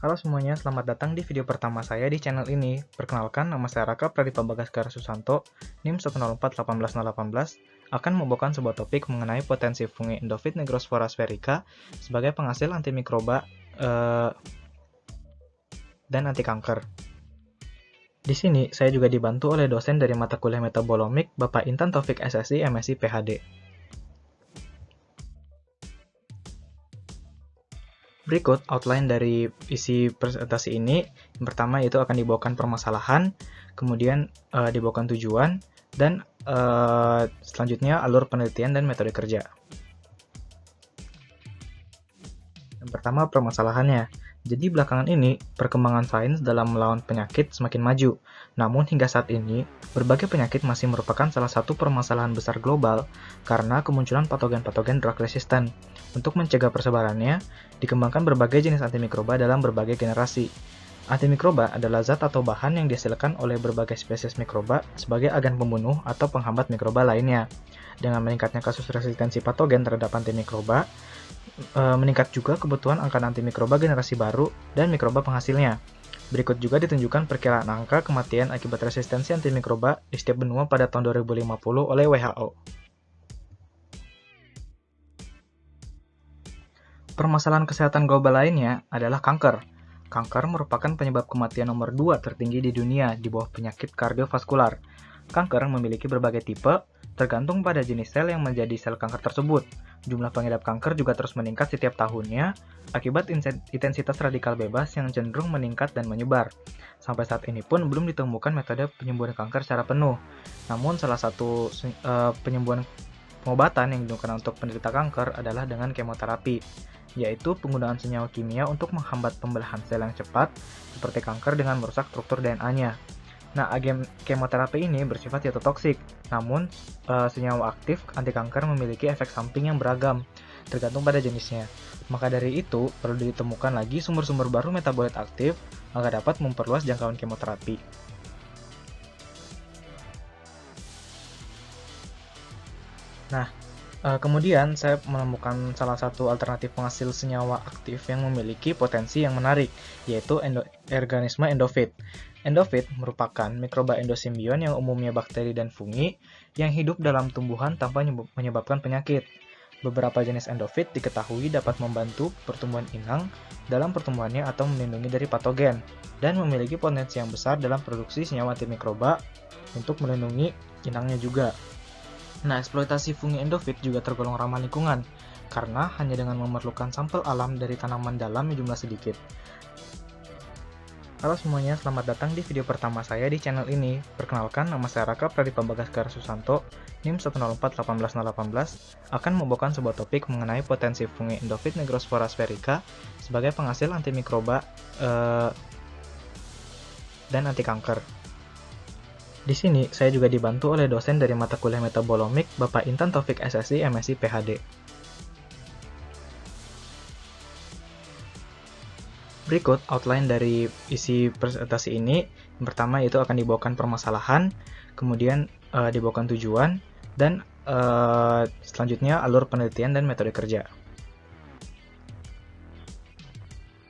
Halo semuanya, selamat datang di video pertama saya di channel ini. Perkenalkan, nama saya Raka Pradipa Bagaskara Susanto, NIM 104 18018, akan membawakan sebuah topik mengenai potensi fungi Endophyt nigrospora spherica sebagai penghasil antimikroba dan anti kanker. Di sini, saya juga dibantu oleh dosen dari mata kuliah metabolomik, Bapak Intan Taufik SSI, MSI, PhD. Berikut outline dari isi presentasi ini. Yang pertama yaitu akan dibawakan permasalahan, kemudian dibawakan tujuan, dan selanjutnya alur penelitian dan metode kerja. Yang pertama permasalahannya. Jadi belakangan ini, perkembangan sains dalam melawan penyakit semakin maju. Namun hingga saat ini, berbagai penyakit masih merupakan salah satu permasalahan besar global karena kemunculan patogen-patogen drug resistant. Untuk mencegah persebarannya, dikembangkan berbagai jenis antimikroba dalam berbagai generasi. Antimikroba adalah zat atau bahan yang dihasilkan oleh berbagai spesies mikroba sebagai agen pembunuh atau penghambat mikroba lainnya. Dengan meningkatnya kasus resistensi patogen terhadap antimikroba, meningkat juga kebutuhan angka antimikroba generasi baru dan mikroba penghasilnya. Berikut juga ditunjukkan perkiraan angka kematian akibat resistensi antimikroba di setiap benua pada tahun 2050 oleh WHO. Permasalahan kesehatan global lainnya adalah kanker. Kanker merupakan penyebab kematian nomor 2 tertinggi di dunia di bawah penyakit kardiovaskular. Kanker memiliki berbagai tipe, tergantung pada jenis sel yang menjadi sel kanker tersebut. Jumlah pengidap kanker juga terus meningkat setiap tahunnya akibat intensitas radikal bebas yang cenderung meningkat dan menyebar. Sampai saat ini pun belum ditemukan metode penyembuhan kanker secara penuh. Namun salah satu penyembuhan pengobatan yang digunakan untuk penderita kanker adalah dengan kemoterapi, yaitu penggunaan senyawa kimia untuk menghambat pembelahan sel yang cepat seperti kanker dengan merusak struktur DNA-nya. Nah, agen kemoterapi ini bersifat cytotoksik, namun senyawa aktif anti kanker memiliki efek samping yang beragam, tergantung pada jenisnya. Maka dari itu, perlu ditemukan lagi sumber-sumber baru metabolit aktif agar dapat memperluas jangkauan kemoterapi. Nah, kemudian saya menemukan salah satu alternatif penghasil senyawa aktif yang memiliki potensi yang menarik, yaitu organisme Endophyt. Endophyt merupakan mikroba endosimbion yang umumnya bakteri dan fungi yang hidup dalam tumbuhan tanpa menyebabkan penyakit. Beberapa jenis endophyt diketahui dapat membantu pertumbuhan inang dalam pertumbuhannya atau melindungi dari patogen, dan memiliki potensi yang besar dalam produksi senyawa antimikroba untuk melindungi inangnya juga. Nah, eksploitasi fungi endophyt juga tergolong ramah lingkungan, karena hanya dengan memerlukan sampel alam dari tanaman dalam yang jumlah sedikit. Halo semuanya, selamat datang di video pertama saya di channel ini. Perkenalkan, nama saya Raka Pradipa Bagaskara Susanto, NIM 104 18018, akan membawakan sebuah topik mengenai potensi fungi Endophyt nigrospora spherica sebagai penghasil antimikroba dan anti kanker. Di sini, saya juga dibantu oleh dosen dari mata kuliah metabolomik, Bapak Intan Taufik SSI, MSI, PhD. Berikut outline dari isi presentasi ini. Yang pertama yaitu akan dibawakan permasalahan, kemudian dibawakan tujuan, dan selanjutnya alur penelitian dan metode kerja.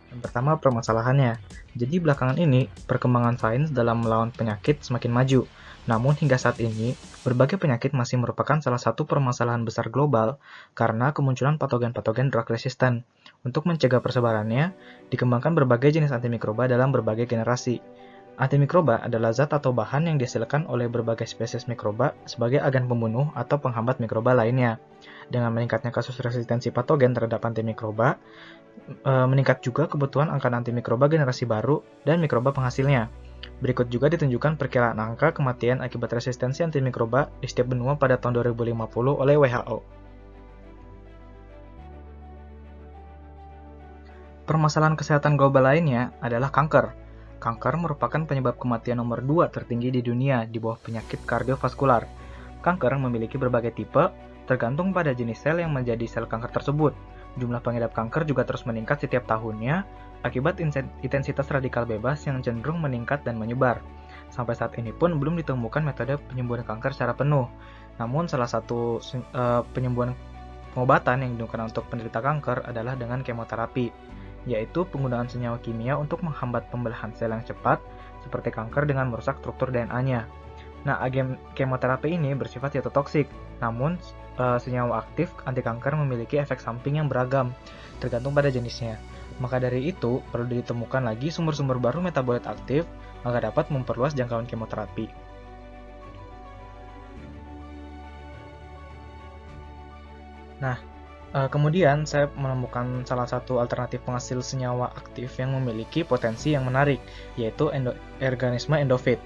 Yang pertama permasalahannya. Jadi belakangan ini, perkembangan sains dalam melawan penyakit semakin maju. Namun hingga saat ini, berbagai penyakit masih merupakan salah satu permasalahan besar global karena kemunculan patogen-patogen drug resistant. Untuk mencegah persebarannya, dikembangkan berbagai jenis antimikroba dalam berbagai generasi. Antimikroba adalah zat atau bahan yang dihasilkan oleh berbagai spesies mikroba sebagai agen pembunuh atau penghambat mikroba lainnya. Dengan meningkatnya kasus resistensi patogen terhadap antimikroba, meningkat juga kebutuhan angka antimikroba generasi baru dan mikroba penghasilnya. Berikut juga ditunjukkan perkiraan angka kematian akibat resistensi antimikroba di setiap benua pada tahun 2050 oleh WHO. Permasalahan kesehatan global lainnya adalah kanker. Kanker merupakan penyebab kematian nomor 2 tertinggi di dunia di bawah penyakit kardiovaskular. Kanker memiliki berbagai tipe, tergantung pada jenis sel yang menjadi sel kanker tersebut. Jumlah pengidap kanker juga terus meningkat setiap tahunnya akibat intensitas radikal bebas yang cenderung meningkat dan menyebar. Sampai saat ini pun belum ditemukan metode penyembuhan kanker secara penuh. Namun salah satu penyembuhan pengobatan yang digunakan untuk penderita kanker adalah dengan kemoterapi, yaitu penggunaan senyawa kimia untuk menghambat pembelahan sel yang cepat, seperti kanker dengan merusak struktur DNA-nya. Nah, agen kemoterapi ini bersifat cytotoksik, namun senyawa aktif anti kanker memiliki efek samping yang beragam, tergantung pada jenisnya. Maka dari itu, perlu ditemukan lagi sumber-sumber baru metabolit aktif, maka dapat memperluas jangkauan kemoterapi. Nah, kemudian saya menemukan salah satu alternatif penghasil senyawa aktif yang memiliki potensi yang menarik, yaitu organisme endofit.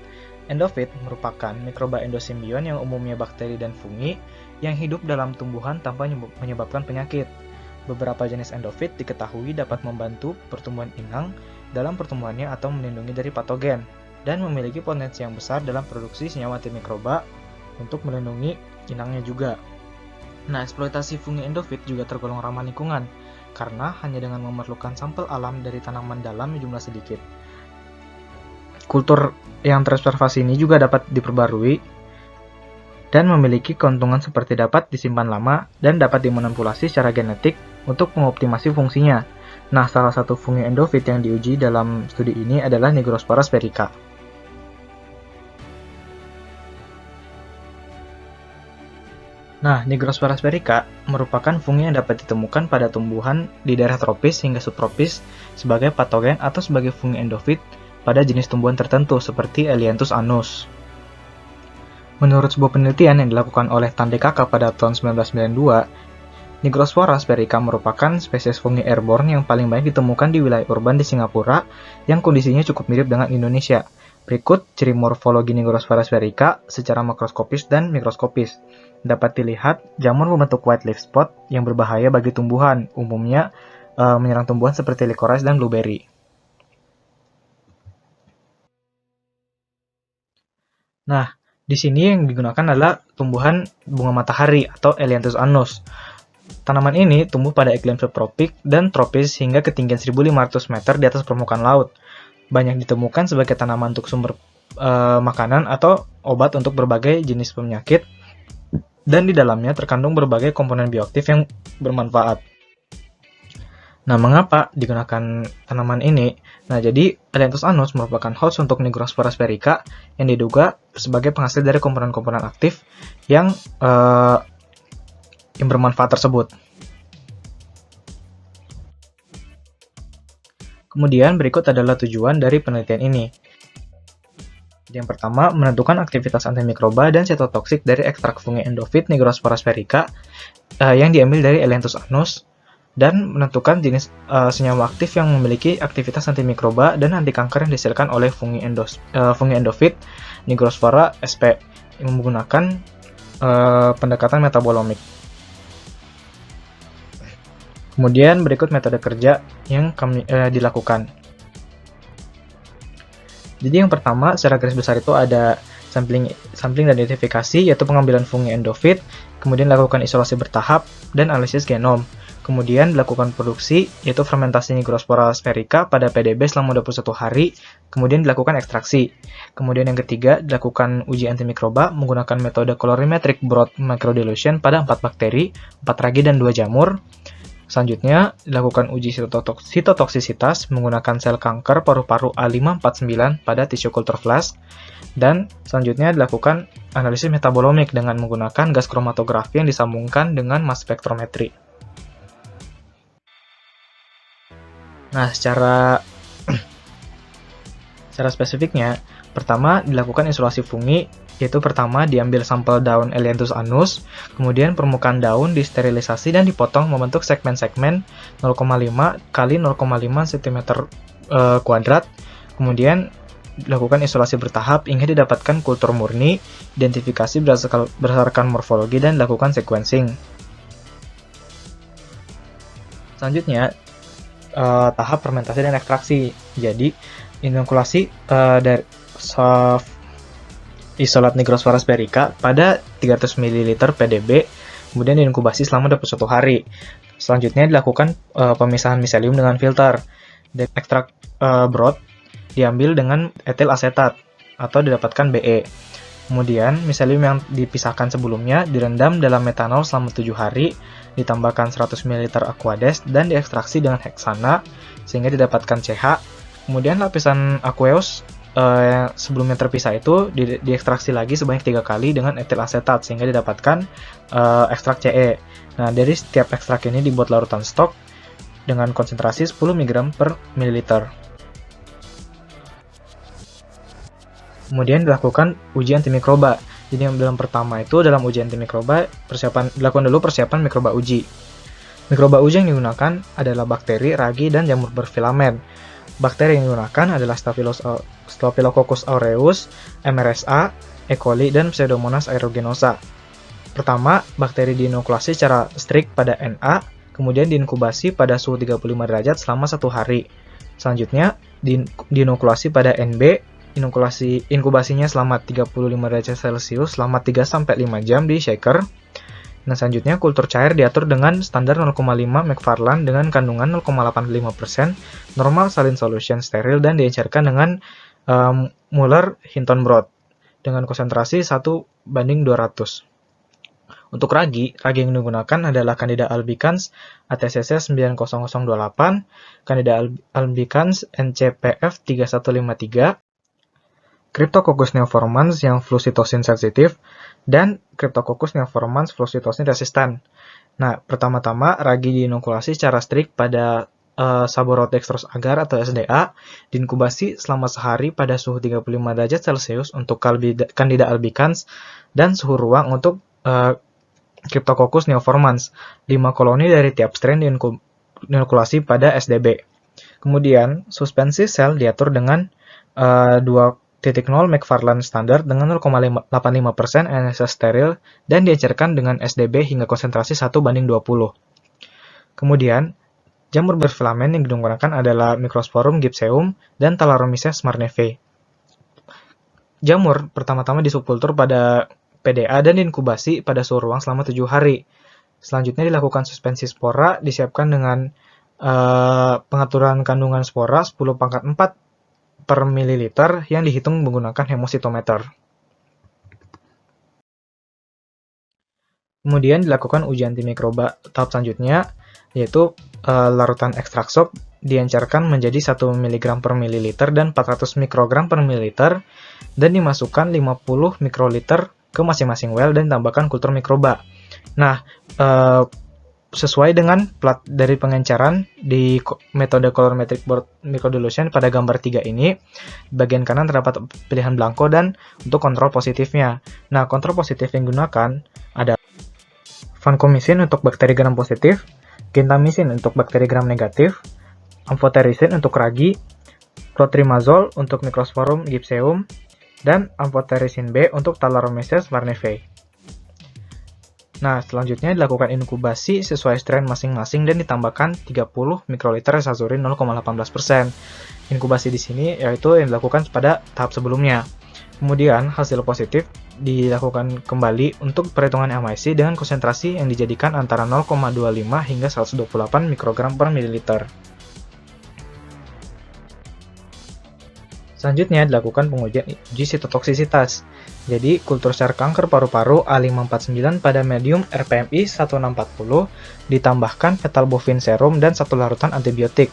Endofit merupakan mikroba endosimbion yang umumnya bakteri dan fungi yang hidup dalam tumbuhan tanpa menyebabkan penyakit. Beberapa jenis endofit diketahui dapat membantu pertumbuhan inang dalam pertumbuhannya atau melindungi dari patogen, dan memiliki potensi yang besar dalam produksi senyawa antimikroba untuk melindungi inangnya juga. Nah, eksploitasi fungi endofit juga tergolong ramah lingkungan, karena hanya dengan memerlukan sampel alam dari tanaman dalam jumlah sedikit. Kultur yang terobservasi ini juga dapat diperbarui dan memiliki keuntungan seperti dapat disimpan lama dan dapat dimanipulasi secara genetik untuk mengoptimasi fungsinya. Nah, salah satu fungi endofit yang diuji dalam studi ini adalah Nigrospora sphaerica. Nah, Nigrospora sphaerica merupakan fungi yang dapat ditemukan pada tumbuhan di daerah tropis hingga subtropis sebagai patogen atau sebagai fungi endofit pada jenis tumbuhan tertentu seperti Elianthus annus. Menurut sebuah penelitian yang dilakukan oleh Tandekaka pada tahun 1992, Nigrospora sphaerica merupakan spesies fungi airborne yang paling banyak ditemukan di wilayah urban di Singapura yang kondisinya cukup mirip dengan Indonesia. Berikut ciri morfologi Nigrospora sphaerica secara makroskopis dan mikroskopis. Dapat dilihat jamur membentuk white leaf spot yang berbahaya bagi tumbuhan, umumnya menyerang tumbuhan seperti licorice dan blueberry. Nah, di sini yang digunakan adalah tumbuhan bunga matahari atau Elianthus annus. Tanaman ini tumbuh pada iklim subtropik dan tropis hingga ketinggian 1.500 meter di atas permukaan laut. Banyak ditemukan sebagai tanaman untuk sumber makanan atau obat untuk berbagai jenis penyakit, dan di dalamnya terkandung berbagai komponen bioaktif yang bermanfaat. Nah, mengapa digunakan tanaman ini? Nah, jadi Elianthus annus merupakan host untuk Nigrospora sphaerica yang diduga sebagai penghasil dari komponen-komponen aktif yang bermanfaat tersebut. Kemudian berikut adalah tujuan dari penelitian ini. Yang pertama, menentukan aktivitas antimikroba dan cytotoksik dari ekstrak fungi endofit Nigrospora sphaerica yang diambil dari Elianthus annus, dan menentukan jenis senyawa aktif yang memiliki aktivitas antimikroba dan anti kanker yang dihasilkan oleh fungi endofit Nigrospora sp yang menggunakan pendekatan metabolomik. Kemudian berikut metode kerja yang kami dilakukan. Jadi yang pertama, secara garis besar itu ada sampling dan identifikasi, yaitu pengambilan fungi endofit, kemudian dilakukan isolasi bertahap dan analisis genom. Kemudian dilakukan produksi, yaitu fermentasi Nigrospora sphaerica pada PDB selama 21 hari, kemudian dilakukan ekstraksi. Kemudian yang ketiga, dilakukan uji antimikroba menggunakan metode colorimetric broad microdilution pada 4 bakteri, 4 ragi dan 2 jamur. Selanjutnya, dilakukan uji sitotoksisitas menggunakan sel kanker paru-paru A549 pada tisu culture flask. Dan selanjutnya dilakukan analisis metabolomik dengan menggunakan gas kromatografi yang disambungkan dengan mass spektrometri. Nah, secara spesifiknya, pertama dilakukan isolasi fungi, yaitu pertama diambil sampel daun Elianthus annus, kemudian permukaan daun disterilisasi dan dipotong membentuk segmen-segmen 0,5 x 0,5 cm kuadrat, kemudian dilakukan isolasi bertahap hingga didapatkan kultur murni, identifikasi berdasarkan morfologi, dan dilakukan sequencing. Selanjutnya, tahap fermentasi dan ekstraksi. Jadi, inokulasi dari isolat Nigrospora sphaerica pada 300 ml PDB, kemudian diinkubasi selama 21 hari. Selanjutnya dilakukan pemisahan miselium dengan filter. Dan ekstrak broth diambil dengan etil asetat atau didapatkan BE. Kemudian, miselium yang dipisahkan sebelumnya direndam dalam metanol selama 7 hari, ditambahkan 100 ml Aquades dan diekstraksi dengan heksana sehingga didapatkan CH. Kemudian lapisan aqueous sebelumnya terpisah itu diekstraksi lagi sebanyak 3 kali dengan etil asetat sehingga didapatkan ekstrak CE. Nah, dari setiap ekstrak ini dibuat larutan stok dengan konsentrasi 10 mg per mililiter. Kemudian dilakukan uji antimikroba. Jadi yang dalam pertama itu dalam uji antimikroba dilakukan dulu persiapan mikroba uji. Mikroba uji yang digunakan adalah bakteri, ragi, dan jamur berfilamen. Bakteri yang digunakan adalah Staphylococcus aureus, MRSA, E. coli, dan Pseudomonas aeruginosa. Pertama, bakteri diinokulasi secara strict pada Na, kemudian diinkubasi pada suhu 35 derajat selama 1 hari. Selanjutnya, diinokulasi pada Nb, inkubasinya selama 35 derajat Celcius selama 3-5 jam di shaker. Nah, selanjutnya kultur cair diatur dengan standar 0,5 McFarland dengan kandungan 0,85%, normal saline solution steril dan diencerkan dengan Muller-Hinton broth dengan konsentrasi 1:200. Untuk ragi yang digunakan adalah Candida albicans ATCC 90028, Candida albicans NCPF 3153, Cryptococcus neoformans yang flusitosin sensitif, dan Cryptococcus neoformans flusitosin resistan. Nah, pertama-tama ragi diinokulasi secara strict pada Saborodextrose agar atau SDA, diinkubasi selama sehari pada suhu 35 derajat Celcius untuk Candida albicans dan suhu ruang untuk Cryptococcus neoformans. 5 koloni dari tiap strain diinokulasi pada SDB. Kemudian, suspensi sel diatur dengan 2.0 McFarland standar dengan 0,85% NSS steril dan diencerkan dengan SDB hingga konsentrasi 1:20. Kemudian, jamur berfilamen yang digunakan adalah Microsporum gypseum dan Thalaromyces marneve. Jamur pertama-tama disubkultur pada PDA dan diinkubasi pada suhu ruang selama 7 hari. Selanjutnya dilakukan suspensi spora, disiapkan dengan pengaturan kandungan spora 10⁴ per mililiter yang dihitung menggunakan hemositometer. Kemudian dilakukan uji antimikroba tahap selanjutnya, yaitu larutan ekstrak sop diencerkan menjadi 1 mg per mililiter dan 400 mikrogram per mililiter dan dimasukkan 50 mikroliter ke masing-masing well dan ditambahkan kultur mikroba. Nah, sesuai dengan plat dari pengenceran di metode colorimetric microdilution pada gambar 3 ini, bagian kanan terdapat pilihan blanko dan untuk kontrol positifnya. Nah, kontrol positif yang digunakan ada vancomycin untuk bakteri gram positif, gentamicin untuk bakteri gram negatif, amphotericin untuk ragi, clotrimazole untuk Microsporum gypseum, dan amphotericin B untuk Thalaromyces marneve. Nah, selanjutnya dilakukan inkubasi sesuai strain masing-masing dan ditambahkan 30 mikroliter resazurin 0,18%. Inkubasi di sini yaitu yang dilakukan pada tahap sebelumnya. Kemudian, hasil positif dilakukan kembali untuk perhitungan MIC dengan konsentrasi yang dijadikan antara 0,25 hingga 128 mikrogram per mililiter. Selanjutnya dilakukan pengujian uji sitotoksisitas. Jadi, kultur sel kanker paru-paru A549 pada medium RPMI 1640 ditambahkan fetal bovine serum dan 1 larutan antibiotik,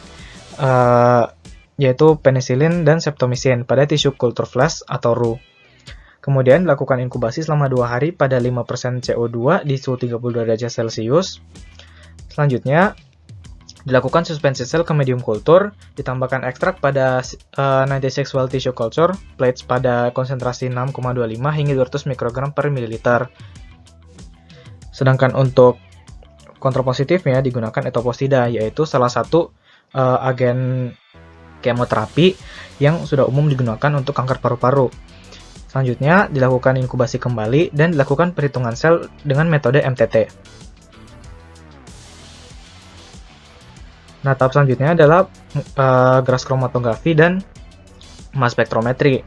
yaitu penicillin dan septomycin pada tisu kultur flash atau RU. Kemudian dilakukan inkubasi selama 2 hari pada 5% CO2 di suhu 32 derajat Celcius. Selanjutnya, dilakukan suspensi sel ke medium kultur, ditambahkan ekstrak pada 96 well tissue culture, plates pada konsentrasi 6,25 hingga 200 mikrogram per mililiter. Sedangkan untuk kontrol positifnya digunakan etoposida, yaitu salah satu agen kemoterapi yang sudah umum digunakan untuk kanker paru-paru. Selanjutnya dilakukan inkubasi kembali dan dilakukan perhitungan sel dengan metode MTT. Nah, tahap selanjutnya adalah gas kromatografi dan mass spektrometri.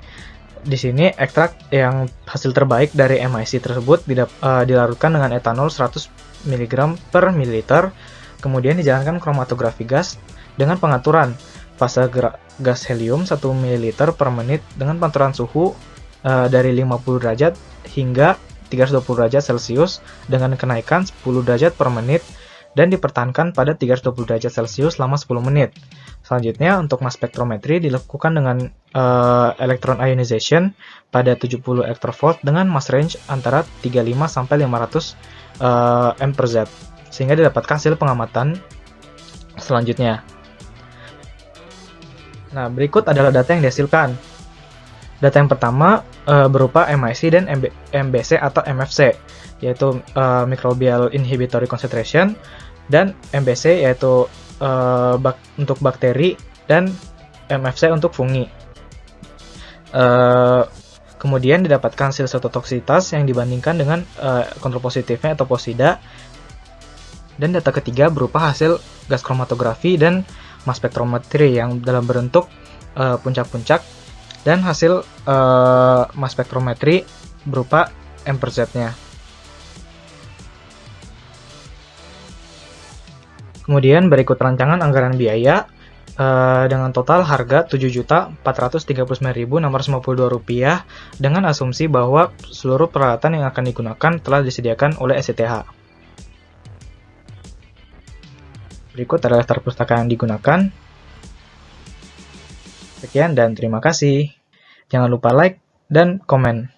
Di sini ekstrak yang hasil terbaik dari MIC tersebut dilarutkan dengan etanol 100 mg per mililiter, kemudian dijalankan kromatografi gas dengan pengaturan fase gas helium 1 ml per menit dengan pengaturan suhu dari 50 derajat hingga 320 derajat Celcius dengan kenaikan 10 derajat per menit dan dipertahankan pada 320 derajat Celcius selama 10 menit. Selanjutnya, untuk mass spektrometri dilakukan dengan electron ionization pada 70 electrovolt dengan mass range antara 35 sampai 500 M per Z, sehingga didapatkan hasil pengamatan selanjutnya. Nah, berikut adalah data yang dihasilkan. Data yang pertama berupa MIC dan MBC atau MFC, yaitu Microbial Inhibitory Concentration, dan MBC yaitu untuk bakteri, dan MFC untuk fungi. Kemudian didapatkan hasil cytotoksitas yang dibandingkan dengan kontrol positifnya atau POSIDA. Dan data ketiga berupa hasil gas kromatografi dan mass spektrometri yang dalam bentuk puncak-puncak, dan hasil mass spektrometri berupa M per Z-nya. Kemudian berikut rancangan anggaran biaya dengan total harga Rp7.439.652 dengan asumsi bahwa seluruh peralatan yang akan digunakan telah disediakan oleh SCTH. Berikut adalah daftar pustaka yang digunakan. Sekian dan terima kasih. Jangan lupa like dan komen.